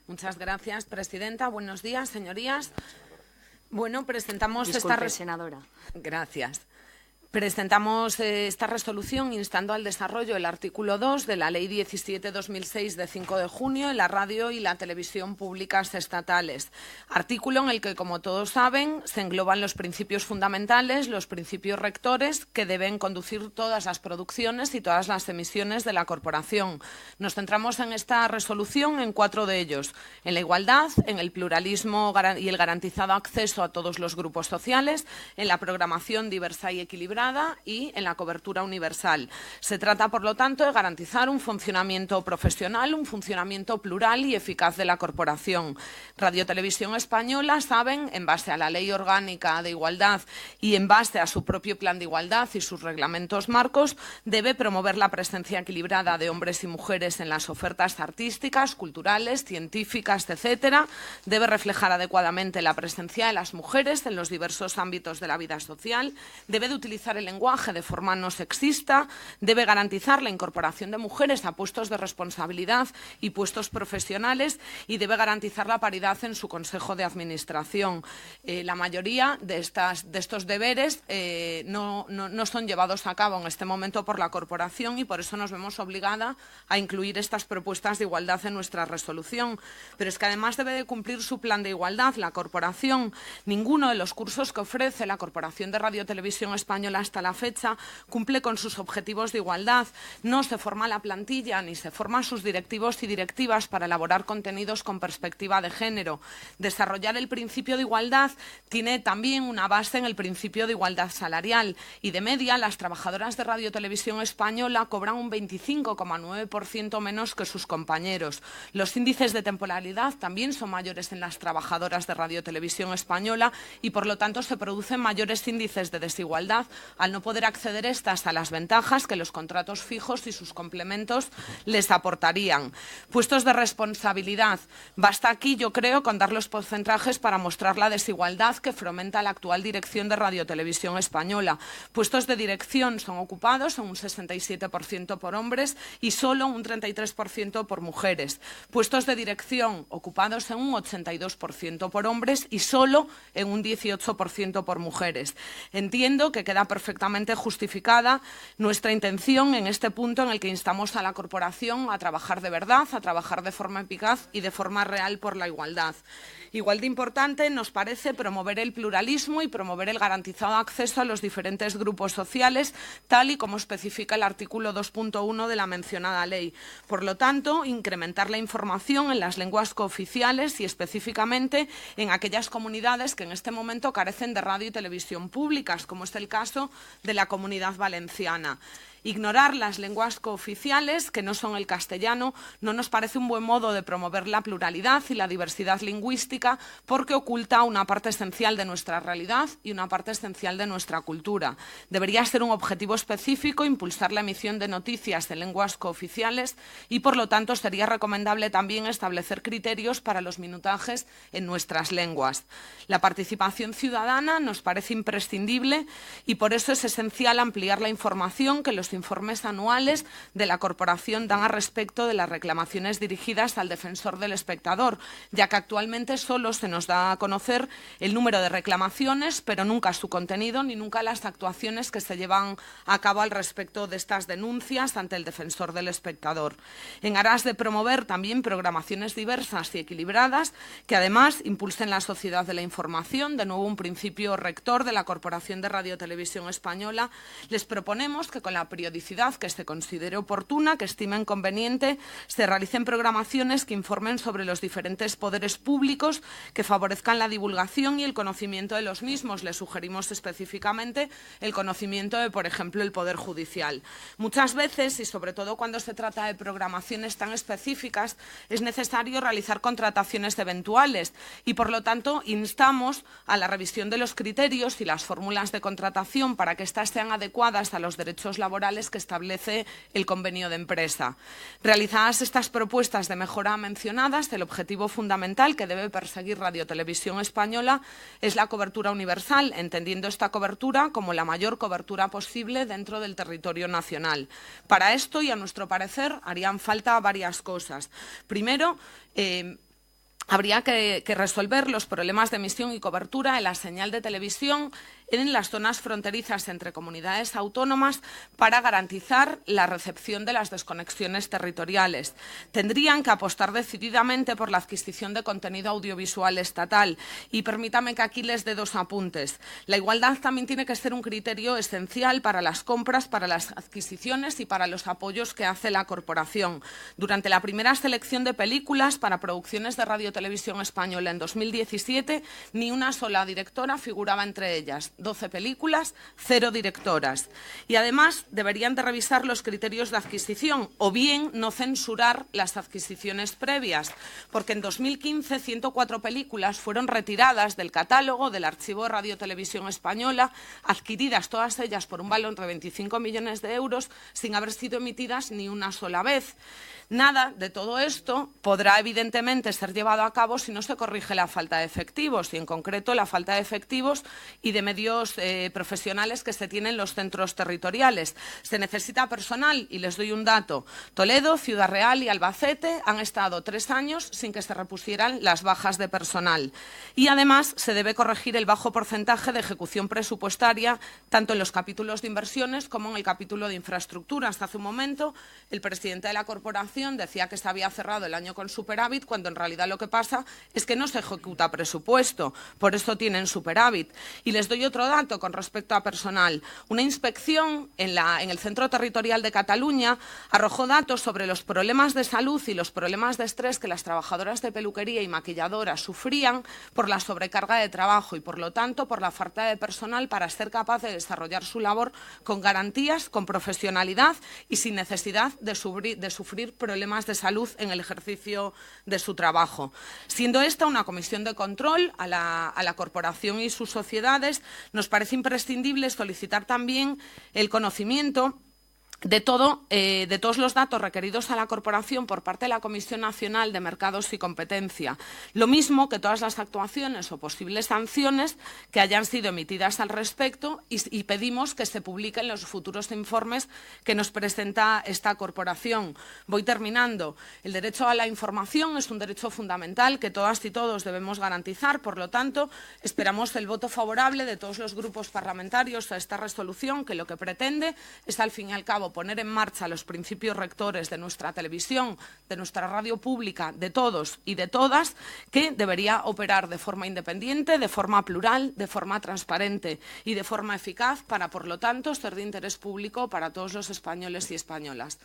Muchas gracias, presidenta. Buenos días, señorías. Bueno, presentamos Disculpe, senadora. Gracias. Presentamos esta resolución instando al desarrollo del artículo 2 de la Ley 17/2006 de 5 de junio en la radio y la televisión públicas estatales. Artículo en el que, como todos saben, se engloban los principios fundamentales, los principios rectores que deben conducir todas las producciones y todas las emisiones de la corporación. Nos centramos en esta resolución en 4 de ellos: en la igualdad, en el pluralismo y el garantizado acceso a todos los grupos sociales, en la programación diversa y equilibrada y en la cobertura universal. Se trata, por lo tanto, de garantizar un funcionamiento profesional, un funcionamiento plural y eficaz de la corporación. Radio Televisión Española, saben, en base a la Ley Orgánica de Igualdad y en base a su propio plan de igualdad y sus reglamentos marcos, debe promover la presencia equilibrada de hombres y mujeres en las ofertas artísticas, culturales, científicas, etcétera. Debe reflejar adecuadamente la presencia de las mujeres en los diversos ámbitos de la vida social. Debe de utilizar el lenguaje de forma no sexista, debe garantizar la incorporación de mujeres a puestos de responsabilidad y puestos profesionales y debe garantizar la paridad en su consejo de administración. La mayoría de estos deberes no son llevados a cabo en este momento por la corporación y por eso nos vemos obligada a incluir estas propuestas de igualdad en nuestra resolución. Pero es que además debe de cumplir su plan de igualdad la corporación. Ninguno de los cursos que ofrece la Corporación de Radio Televisión Española hasta la fecha cumple con sus objetivos de igualdad. No se forma la plantilla ni se forman sus directivos y directivas para elaborar contenidos con perspectiva de género. Desarrollar el principio de igualdad tiene también una base en el principio de igualdad salarial y de media las trabajadoras de Radio Televisión Española cobran un 25,9% menos que sus compañeros. Los índices de temporalidad también son mayores en las trabajadoras de Radio Televisión Española y por lo tanto se producen mayores índices de desigualdad al no poder acceder estas a las ventajas que los contratos fijos y sus complementos les aportarían. Puestos de responsabilidad. Basta aquí, yo creo, con dar los porcentajes para mostrar la desigualdad que fomenta la actual dirección de Radio Televisión Española. Puestos de dirección son ocupados en un 67% por hombres y solo un 33% por mujeres. Puestos de dirección ocupados en un 82% por hombres y solo en un 18% por mujeres. Entiendo que queda perfectamente justificada nuestra intención en este punto en el que instamos a la corporación a trabajar de verdad, a trabajar de forma eficaz y de forma real por la igualdad. Igual de importante nos parece promover el pluralismo y promover el garantizado acceso a los diferentes grupos sociales, tal y como especifica el artículo 2.1 de la mencionada ley. Por lo tanto, incrementar la información en las lenguas cooficiales y específicamente en aquellas comunidades que en este momento carecen de radio y televisión públicas, como es el caso de la Comunidad Valenciana. Ignorar las lenguas cooficiales, que no son el castellano, no nos parece un buen modo de promover la pluralidad y la diversidad lingüística porque oculta una parte esencial de nuestra realidad y una parte esencial de nuestra cultura. Debería ser un objetivo específico impulsar la emisión de noticias en lenguas cooficiales y, por lo tanto, sería recomendable también establecer criterios para los minutajes en nuestras lenguas. La participación ciudadana nos parece imprescindible y por eso es esencial ampliar la información que los informes anuales de la corporación dan a respecto de las reclamaciones dirigidas al defensor del espectador, ya que actualmente solo se nos da a conocer el número de reclamaciones, pero nunca su contenido ni nunca las actuaciones que se llevan a cabo al respecto de estas denuncias ante el defensor del espectador. En aras de promover también programaciones diversas y equilibradas que además impulsen la sociedad de la información, de nuevo un principio rector de la Corporación de Radio Televisión Española, les proponemos que con la periodicidad que se considere oportuna, que estimen conveniente, se realicen programaciones que informen sobre los diferentes poderes públicos, que favorezcan la divulgación y el conocimiento de los mismos. Les sugerimos específicamente el conocimiento de, por ejemplo, el Poder Judicial. Muchas veces, y sobre todo cuando se trata de programaciones tan específicas, es necesario realizar contrataciones eventuales y, por lo tanto, instamos a la revisión de los criterios y las fórmulas de contratación para que éstas sean adecuadas a los derechos laborales que establece el convenio de empresa. Realizadas estas propuestas de mejora mencionadas, el objetivo fundamental que debe perseguir Radio Televisión Española es la cobertura universal, entendiendo esta cobertura como la mayor cobertura posible dentro del territorio nacional. Para esto, y a nuestro parecer, harían falta varias cosas. Primero, habría que resolver los problemas de emisión y cobertura de la señal de televisión en las zonas fronterizas entre comunidades autónomas para garantizar la recepción de las desconexiones territoriales. Tendrían que apostar decididamente por la adquisición de contenido audiovisual estatal. Y permítame que aquí les dé 2 apuntes. La igualdad también tiene que ser un criterio esencial para las compras, para las adquisiciones y para los apoyos que hace la corporación. Durante la primera selección de películas para producciones de Radio Televisión Española en 2017, ni una sola directora figuraba entre ellas. 12 películas, 0 directoras. Y además deberían de revisar los criterios de adquisición o bien no censurar las adquisiciones previas, porque en 2015 104 películas fueron retiradas del catálogo del archivo de Radio Televisión Española, adquiridas todas ellas por un valor de 25 millones de euros sin haber sido emitidas ni una sola vez. Nada de todo esto podrá evidentemente ser llevado a cabo si no se corrige la falta de efectivos y en concreto la falta de efectivos y de medios profesionales que se tienen en los centros territoriales. Se necesita personal y les doy un dato. Toledo, Ciudad Real y Albacete han estado 3 años sin que se repusieran las bajas de personal. Y además se debe corregir el bajo porcentaje de ejecución presupuestaria tanto en los capítulos de inversiones como en el capítulo de infraestructuras. Hace un momento el presidente de la corporación decía que se había cerrado el año con superávit, cuando en realidad lo que pasa es que no se ejecuta presupuesto, por eso tienen superávit. Y les doy otro dato con respecto a personal. Una inspección en el Centro Territorial de Cataluña arrojó datos sobre los problemas de salud y los problemas de estrés que las trabajadoras de peluquería y maquilladoras sufrían por la sobrecarga de trabajo y, por lo tanto, por la falta de personal para ser capaz de desarrollar su labor con garantías, con profesionalidad y sin necesidad de sufrir problemas de salud en el ejercicio de su trabajo. Siendo esta una comisión de control a la corporación y sus sociedades, nos parece imprescindible solicitar también el conocimiento de todos los datos requeridos a la corporación por parte de la Comisión Nacional de Mercados y Competencia, lo mismo que todas las actuaciones o posibles sanciones que hayan sido emitidas al respecto y pedimos que se publiquen los futuros informes que nos presenta esta corporación. Voy terminando. El derecho a la información es un derecho fundamental que todas y todos debemos garantizar, por lo tanto, esperamos el voto favorable de todos los grupos parlamentarios a esta resolución que lo que pretende es, al fin y al cabo, poner en marcha los principios rectores de nuestra televisión, de nuestra radio pública, de todos y de todas, que debería operar de forma independiente, de forma plural, de forma transparente y de forma eficaz para, por lo tanto, ser de interés público para todos los españoles y españolas.